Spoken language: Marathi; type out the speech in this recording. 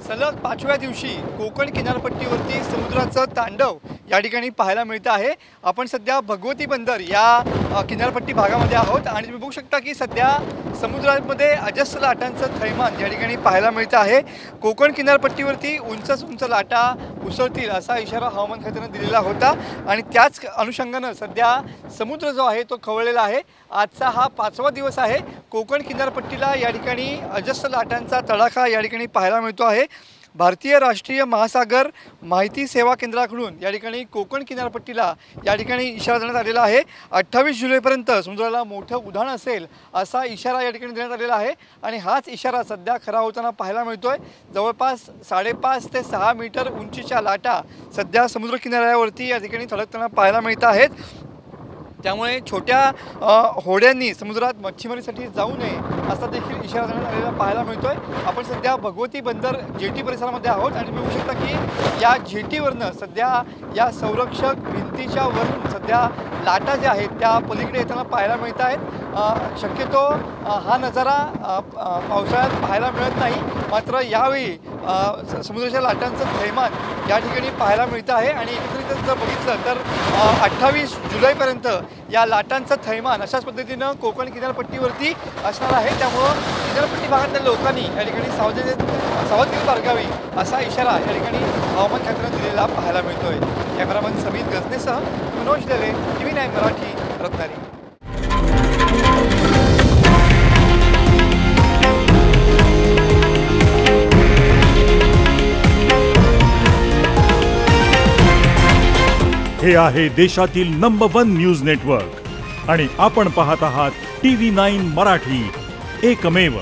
सलग 5व्या दिवशी कोकण किनारपट्टीवरती समुद्राचं तांडव या ठिकाणी पाहायला मिळतं आहे। आपण सध्या भगवती बंदर या किनारपट्टी भागामध्ये आहोत आणि तुम्ही बघू शकता की सध्या समुद्रामध्ये अजस्र लाटांचं थैमान या ठिकाणी पाहायला मिळतं आहे। कोकण किनारपट्टीवरती उंच लाटा उसळतील असा इशारा हवामान खात्याने दिलेला होता आणि त्याच अनुषंगाने सध्या समुद्र जो आहे तो खवळलेला आहे। आजचा हा 5वा दिवस आहे। कोकण किनारपट्टीला या ठिकाणी अजस्र लाटांचा तडाखा या ठिकाणी पाहायला मिळतो आहे। भारतीय राष्ट्रीय महासागर माहिती सेवा केंद्राकडून या ठिकाणी कोकण किनारपट्टीला या ठिकाणी इशारा देण्यात आलेला आहे। 28 जुलैपर्यंत समुद्राला मोठं उधाण असेल असा इशारा या ठिकाणी देण्यात आलेला आहे आणि हाच इशारा सध्या खरा होताना पाहायला मिळतोय। जवळपास 5.5 ते 6 मीटर उंचीच्या लाटा सध्या समुद्र किनाऱ्यावरती या ठिकाणी थडकताना पाहायला मिळत आहेत। त्यामुळे छोट्या होड्यांनी समुद्रात मच्छीमारीसाठी जाऊ नये असा देखील इशारा देण्यात आलेला पाहायला मिळतोय। आपण सध्या भगवती बंदर जेटी परिसरामध्ये आहोत आणि तुम्ही बघू शकता की या जेटीवरनं सध्या या संरक्षक भिंतीच्या वरून सध्या लाटा ज्या आहेत त्या पलीकडे येताना पाहायला मिळत आहेत। शक्यतो हा नजारा पावसाळ्यात पाहायला मिळत नाही, मात्र यावेळी समुद्राच्या लाटांचं थैमान या ठिकाणी पाहायला मिळतं आहे आणि एकत्रितच जर बघितलं तर 28 जुलैपर्यंत या लाटांचं थैमान अशाच पद्धतीनं कोकण किनारपट्टीवरती असणार आहे। त्यामुळं किनारपट्टी भागातल्या लोकांनी या ठिकाणी सावधगिरी बाळगावी असा इशारा या ठिकाणी हवामान खात्याने दिलेला पाहायला मिळतोय। कॅमेरामन समीर गजनेसह मनोज डेले, TV9 मराठी, रत्नागिरी। हे आहे देशातील नंबर 1 न्यूज नेटवर्क आणि आपण पाहत आहात TV9 मराठी, एकमेव।